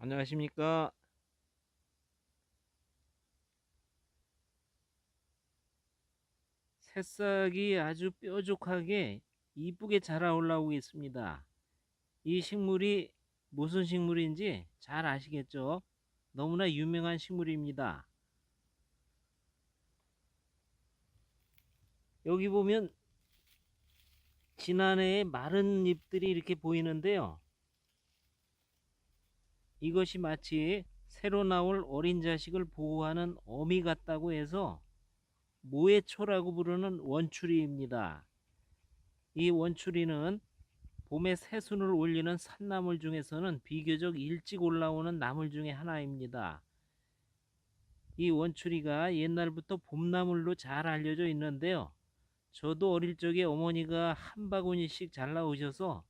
안녕하십니까. 새싹이 아주 뾰족하게 이쁘게 자라 올라오고 있습니다. 이 식물이 무슨 식물인지 잘 아시겠죠? 너무나 유명한 식물입니다. 여기 보면 지난해에 마른 잎들이 이렇게 보이는데요. 이것이 마치 새로 나올 어린 자식을 보호하는 어미 같다고 해서 모해초라고 부르는 원추리입니다. 이 원추리는 봄에 새순을 올리는 산나물 중에서는 비교적 일찍 올라오는 나물 중에 하나입니다. 이 원추리가 옛날부터 봄나물로 잘 알려져 있는데요. 저도 어릴 적에 어머니가 한 바구니씩 잘라오셔서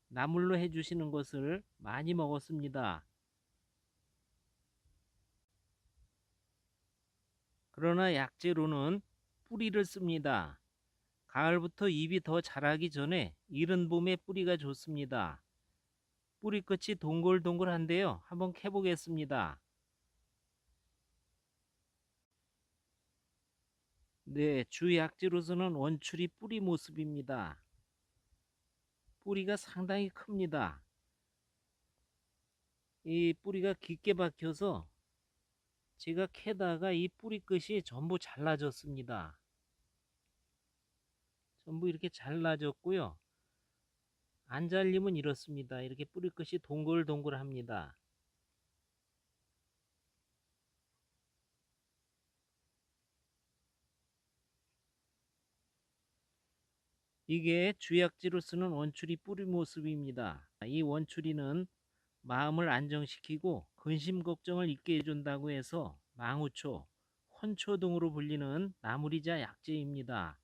나물로 해주시는 것을 많이 먹었습니다. 그러나 약재로는 뿌리를 씁니다. 가을부터 잎이 더 자라기 전에 이른 봄에 뿌리가 좋습니다. 뿌리 끝이 동글동글한데요. 한번 캐보겠습니다. 네, 주 약재로서는 원추리 뿌리 모습입니다. 뿌리가 상당히 큽니다. 이 뿌리가 깊게 박혀서 제가 캐다가 이 뿌리 끝이 전부 잘라졌습니다. 전부 이렇게 잘라졌고요. 안 잘리면 이렇습니다. 이렇게 뿌리 끝이 동글동글합니다. 이게 주약지로 쓰는 원추리 뿌리 모습입니다. 이 원추리는 마음을 안정시키고 근심 걱정을 잊게 해준다고 해서 망우초, 혼초 등으로 불리는 나무리자 약재입니다.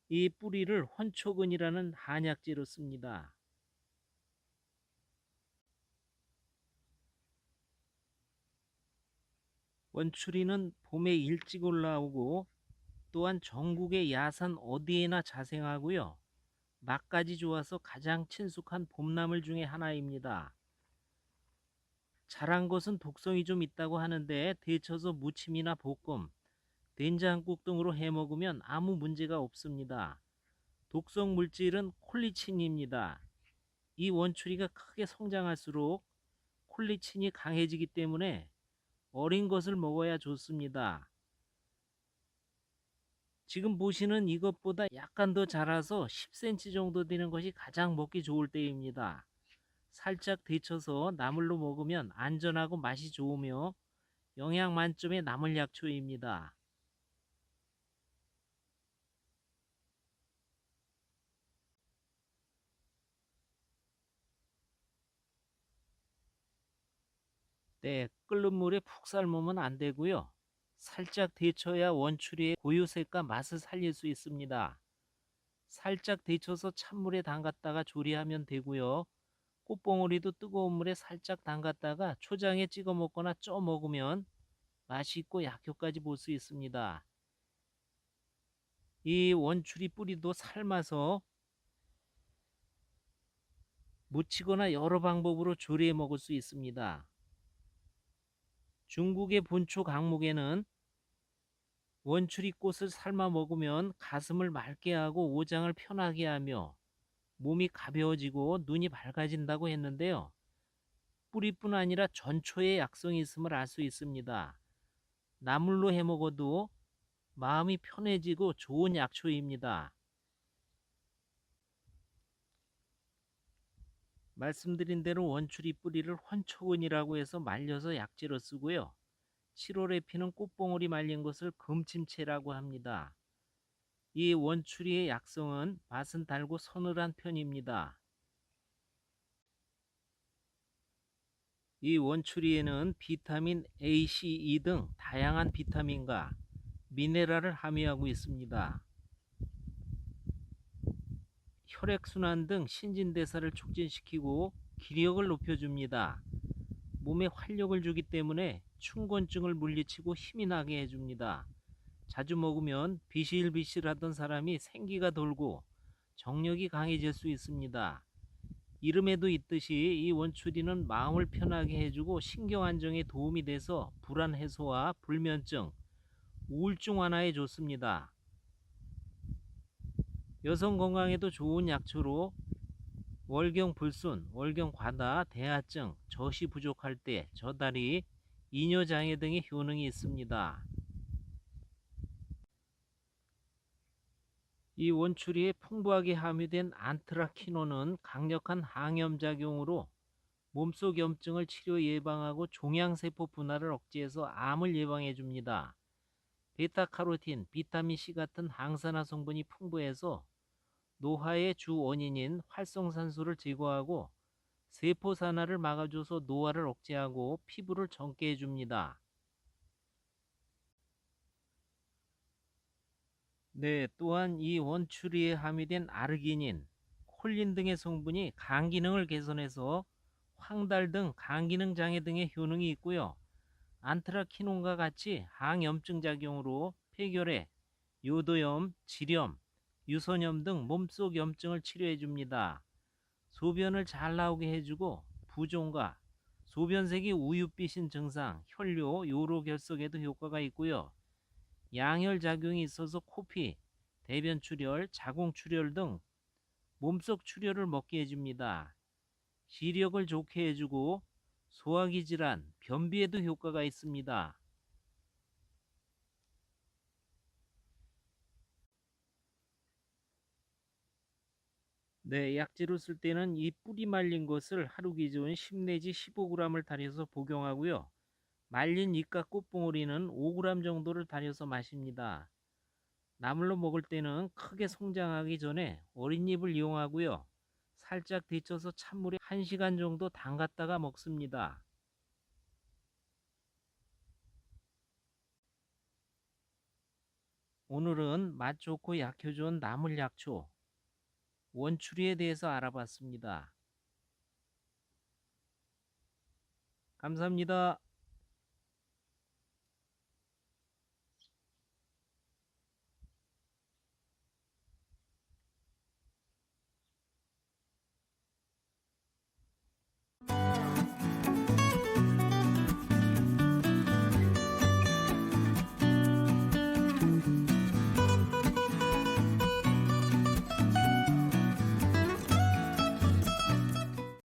이 뿌리를 혼초근이라는 한약재로 씁니다. 원추리는 봄에 일찍 올라오고 또한 전국의 야산 어디에나 자생하고요. 맛까지 좋아서 가장 친숙한 봄나물 중에 하나입니다. 자란 것은 독성이 좀 있다고 하는데 데쳐서 무침이나 볶음, 된장국 등으로 해 먹으면 아무 문제가 없습니다. 독성 물질은 콜리친입니다. 이 원추리가 크게 성장할수록 콜리친이 강해지기 때문에 어린 것을 먹어야 좋습니다. 지금 보시는 이것보다 약간 더 자라서 10cm 정도 되는 것이 가장 먹기 좋을 때입니다. 살짝 데쳐서 나물로 먹으면 안전하고 맛이 좋으며 영양 만점의 나물 약초입니다. 네, 끓는 물에 푹 삶으면 안 되고요. 살짝 데쳐야 원추리의 고유색과 맛을 살릴 수 있습니다. 살짝 데쳐서 찬물에 담갔다가 조리하면 되고요. 꽃봉오리도 뜨거운 물에 살짝 담갔다가 초장에 찍어 먹거나 쪄 먹으면 맛이 있고 약효까지 볼 수 있습니다. 이 원추리 뿌리도 삶아서 무치거나 여러 방법으로 조리해 먹을 수 있습니다. 중국의 본초 강목에는 원추리 꽃을 삶아 먹으면 가슴을 맑게 하고 오장을 편하게 하며 몸이 가벼워지고 눈이 밝아진다고 했는데요. 뿌리뿐 아니라 전초에 약성이 있음을 알 수 있습니다. 나물로 해 먹어도 마음이 편해지고 좋은 약초입니다. 말씀드린 대로 원추리 뿌리를 혼초근이라고 해서 말려서 약재로 쓰고요. 7월에 피는 꽃봉오리 말린 것을 금침채라고 합니다. 이 원추리의 약성은 맛은 달고 서늘한 편입니다. 이 원추리에는 비타민 A, C, E 등 다양한 비타민과 미네랄을 함유하고 있습니다. 혈액순환 등 신진대사를 촉진시키고 기력을 높여줍니다. 몸에 활력을 주기 때문에 충곤증을 물리치고 힘이 나게 해줍니다. 자주 먹으면 비실비실하던 사람이 생기가 돌고 정력이 강해질 수 있습니다. 이름에도 있듯이 이 원추리는 마음을 편하게 해주고 신경 안정에 도움이 돼서 불안 해소와 불면증, 우울증 완화에 좋습니다. 여성 건강에도 좋은 약초로 월경 불순, 월경 과다, 대하증, 젖이 부족할 때, 저다리, 이뇨장애 등의 효능이 있습니다. 이 원추리에 풍부하게 함유된 안트라키논은 강력한 항염작용으로 몸속 염증을 치료 예방하고 종양세포 분할을 억제해서 암을 예방해 줍니다. 베타카로틴, 비타민C 같은 항산화 성분이 풍부해서 노화의 주 원인인 활성산소를 제거하고 세포 산화를 막아줘서 노화를 억제하고 피부를 젊게 해줍니다. 네, 또한 이 원추리에 함유된 아르기닌, 콜린 등의 성분이 간 기능을 개선해서 황달 등 간 기능 장애 등의 효능이 있고요. 안트라키논과 같이 항염증 작용으로 폐결핵, 요도염, 질염, 유선염 등 몸속 염증을 치료해 줍니다. 소변을 잘 나오게 해주고 부종과 소변색이 우윳빛인 증상, 혈뇨, 요로 결석에도 효과가 있고요. 양혈 작용이 있어서 코피, 대변 출혈, 자궁 출혈 등 몸속 출혈을 먹게 해줍니다. 시력을 좋게 해주고 소화기 질환, 변비에도 효과가 있습니다. 네, 약재로 쓸 때는 이 뿌리 말린 것을 하루 기준 10 내지 15g을 달여서 복용하고요. 말린 잎과 꽃봉오리는 5g 정도를 달여서 마십니다. 나물로 먹을 때는 크게 성장하기 전에 어린 잎을 이용하고요. 살짝 데쳐서 찬물에 1시간 정도 담갔다가 먹습니다. 오늘은 맛 좋고 약효 좋은 나물 약초, 원추리에 대해서 알아봤습니다. 감사합니다.